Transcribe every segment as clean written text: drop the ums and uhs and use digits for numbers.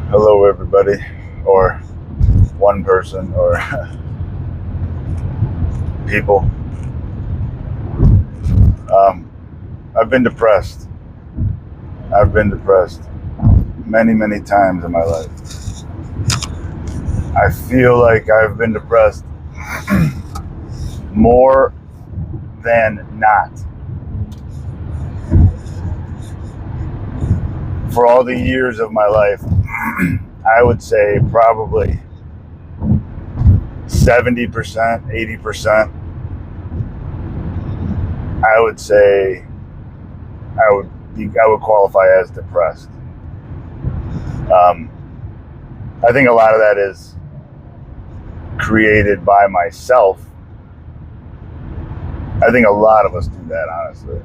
Hello, everybody, or one person, or people. Um, I've been depressed. I've been depressed many, many times in my life. I feel like I've been depressed more than not. For all the years of my life, I would say probably 70%, 80%. I would say I would qualify as depressed. Um, I think a lot of that is created by myself. I think a lot of us do that, honestly.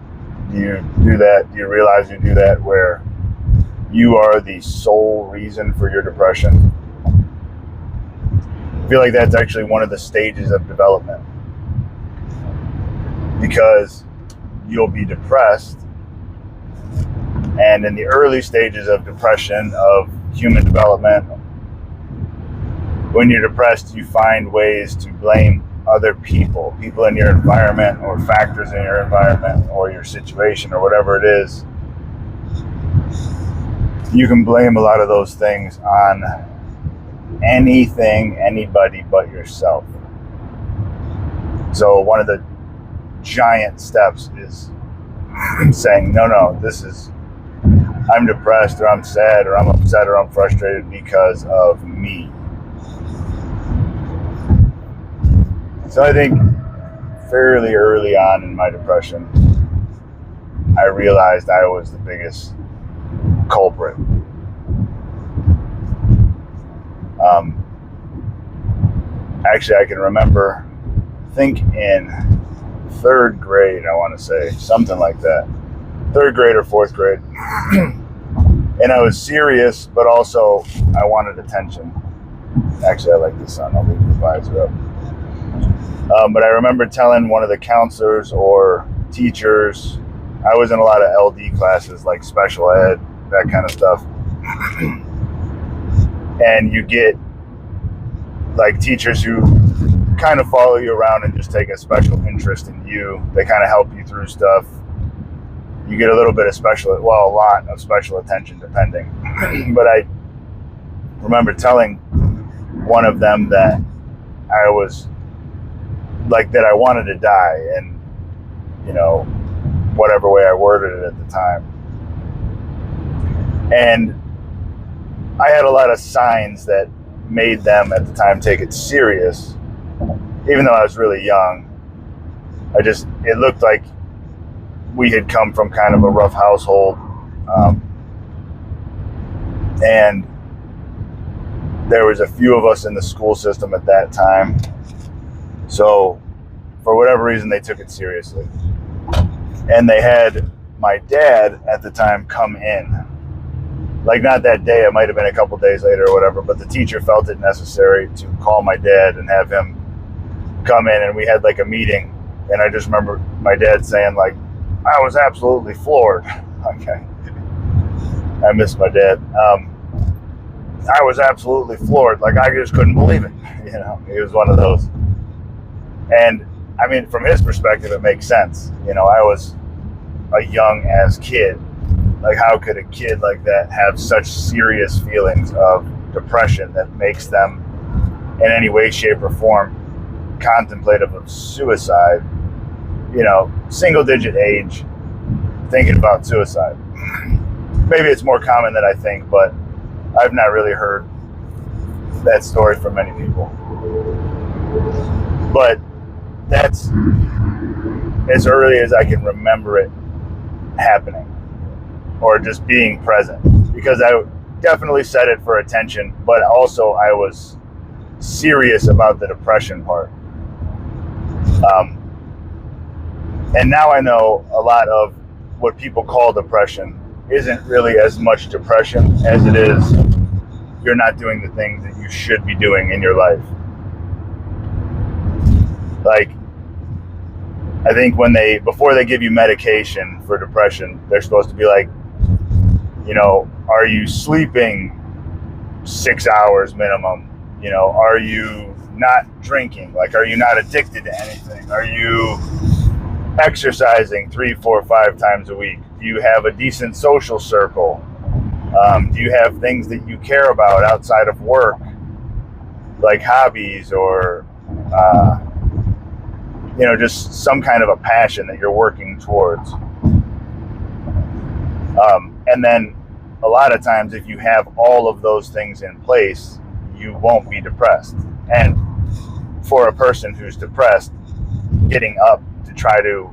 Do you do that? Do you realize you do that where you are the sole reason for your depression? I feel like that's actually one of the stages of development, because you'll be depressed, and in the early stages of depression, of human development, when you're depressed, you find ways to blame other people in your environment, or factors in your environment, or your situation, or whatever it is. You can blame a lot of those things on anything, anybody but yourself. So one of the giant steps is saying, no, I'm depressed, or I'm sad, or I'm upset, or I'm frustrated because of me. So I think fairly early on in my depression, I realized I was the biggest culprit. Actually, I can remember, I think in third grade, I want to say, something like that. Third grade or fourth grade. And I was serious, but also I wanted attention. Actually, I like this sun. I'll leave the visor up. But I remember telling one of the counselors or teachers, I was in a lot of LD classes, like special ed, that kind of stuff. And you get like teachers who kind of follow you around and just take a special interest in you. They kind of help you through stuff. You get a little bit of a lot of special attention depending. But I remember telling one of them that I was like, that I wanted to die, and whatever way I worded it at the time. And I had a lot of signs that made them at the time take it serious, even though I was really young. It looked like we had come from kind of a rough household, and there was a few of us in the school system at that time. So for whatever reason, they took it seriously. And they had my dad at the time come in. Like, not that day, it might have been a couple days later or whatever, but the teacher felt it necessary to call my dad and have him come in, and we had like a meeting. And I just remember my dad saying, like, I was absolutely floored. Okay. I miss my dad. I was absolutely floored. Like, I just couldn't believe it. He was one of those. And I mean, from his perspective, it makes sense. I was a young ass kid. Like, how could a kid like that have such serious feelings of depression that makes them, in any way, shape, or form, contemplative of suicide? Single digit age, thinking about suicide. Maybe it's more common than I think, but I've not really heard that story from many people. But that's as early as I can remember it happening, or just being present, because I definitely said it for attention, but also I was serious about the depression part. And now I know a lot of what people call depression isn't really as much depression as it is you're not doing the things that you should be doing in your life. Like, I think before they give you medication for depression, they're supposed to be like, are you sleeping? 6 hours minimum? You know, are you not drinking? Like, are you not addicted to anything? Are you exercising 3, 4, 5 times a week? Do you have a decent social circle? Do you have things that you care about outside of work, like hobbies or, you know, just some kind of a passion that you're working towards? And then a lot of times, if you have all of those things in place, you won't be depressed. And for a person who's depressed, getting up to try to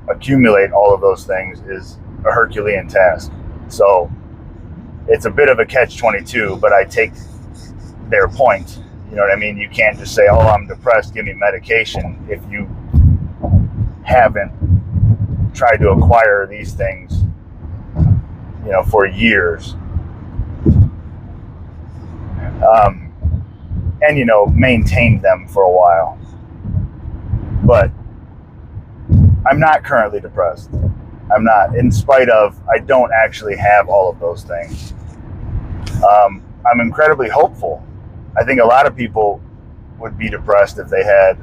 accumulate all of those things is a Herculean task. So it's a bit of a catch-22, but I take their point. You know what I mean? You can't just say, oh, I'm depressed, give me medication, if you haven't tried to acquire these things, you know, for years. And, you know, maintained them for a while. But I'm not currently depressed. I'm not, in spite of, I don't actually have all of those things. I'm incredibly hopeful. I think a lot of people would be depressed if they had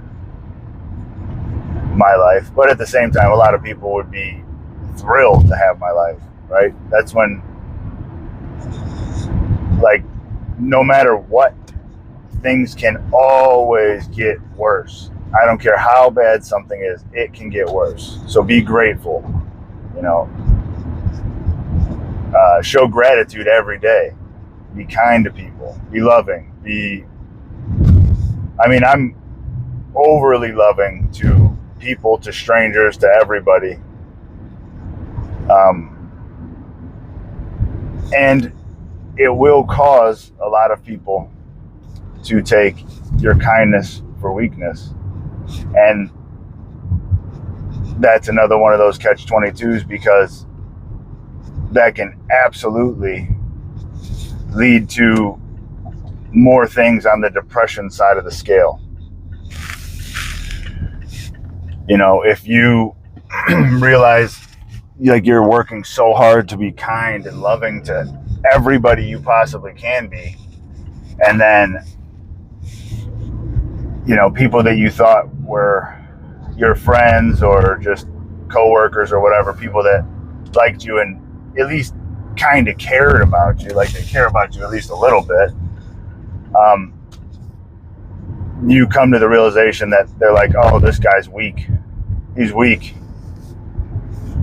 my life, but at the same time, a lot of people would be thrilled to have my life, right? That's when, like, no matter what, things can always get worse. I don't care how bad something is, it can get worse. So be grateful, you know. Show gratitude every day. Be kind to people. Be loving. I'm overly loving to people, to strangers, to everybody. And it will cause a lot of people to take your kindness for weakness. And that's another one of those catch-22s, because that can absolutely lead to more things on the depression side of the scale. You know, if you realize, like, you're working so hard to be kind and loving to everybody you possibly can be, and then, you know, people that you thought were your friends or just coworkers or whatever, people that liked you and at least kind of cared about you, like they care about you at least a little bit, you come to the realization that they're like, oh, this guy's weak. He's weak.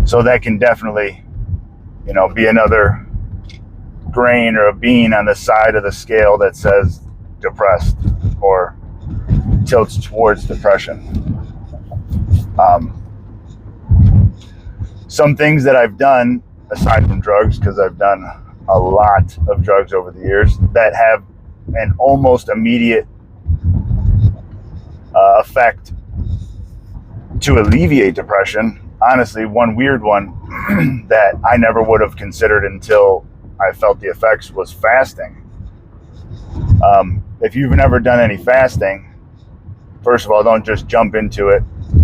So that can definitely, you know, be another grain or a bean on the side of the scale that says depressed or tilts towards depression. Some things that I've done, aside from drugs, because I've done a lot of drugs over the years, that have an almost immediate effect to alleviate depression. Honestly, one weird one that I never would have considered until I felt the effects was fasting. If you've never done any fasting, first of all, don't just jump into it.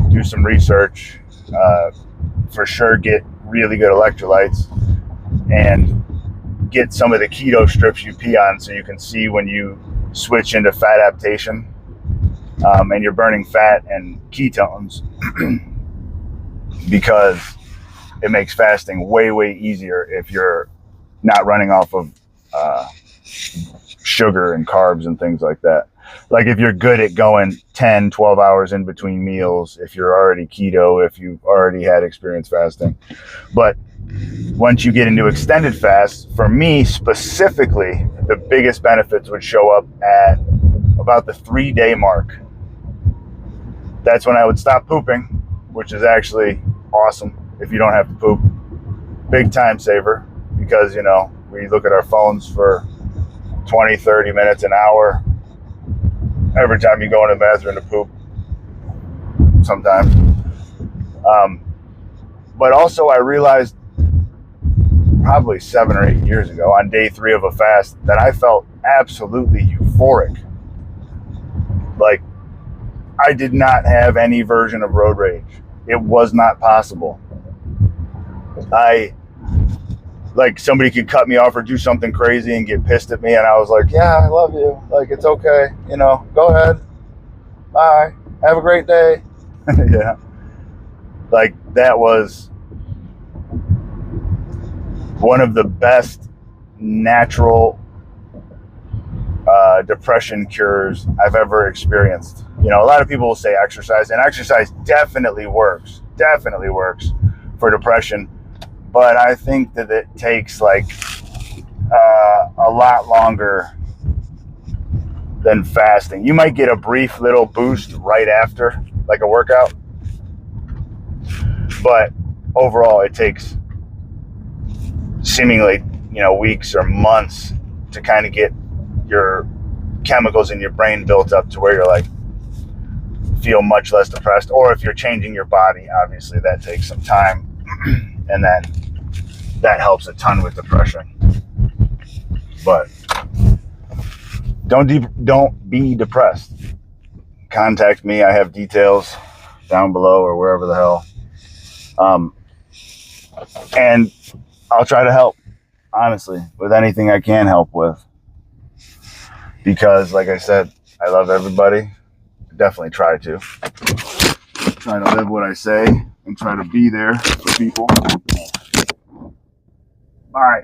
Do some research. For sure, get really good electrolytes and get some of the keto strips you pee on, so you can see when you switch into fat adaptation and you're burning fat and ketones, because it makes fasting way, way easier if you're not running off of sugar and carbs and things like that. Like, if you're good at going 10, 12 hours in between meals, if you're already keto, if you've already had experience fasting. But once you get into extended fast, for me specifically, the biggest benefits would show up at about the 3-day mark. That's when I would stop pooping, which is actually awesome if you don't have to poop. Big time saver, because, you know, we look at our phones for 20, 30 minutes, an hour, every time you go in the bathroom to poop, sometimes. But also, I realized probably 7 or 8 years ago, on day 3 of a fast, that I felt absolutely euphoric. Like, I did not have any version of road rage. It was not possible. I like somebody could cut me off or do something crazy and get pissed at me, and I was like, yeah, I love you, like, it's okay, you know, go ahead, bye, have a great day. Yeah, like that was one of the best natural depression cures I've ever experienced. You know, a lot of people will say exercise, and exercise definitely works for depression, but I think that it takes like a lot longer than fasting. You might get a brief little boost right after, like a workout, but overall it takes seemingly, you know, weeks or months to kind of get your chemicals in your brain built up to where you're like feel much less depressed. Or if you're changing your body, obviously that takes some time, and that helps a ton with depression. But don't be depressed. Contact me. I have details down below or wherever the hell, and I'll try to help, honestly, with anything I can help with, because like I said, I love everybody. Definitely try to live what I say and try to be there for people. All right.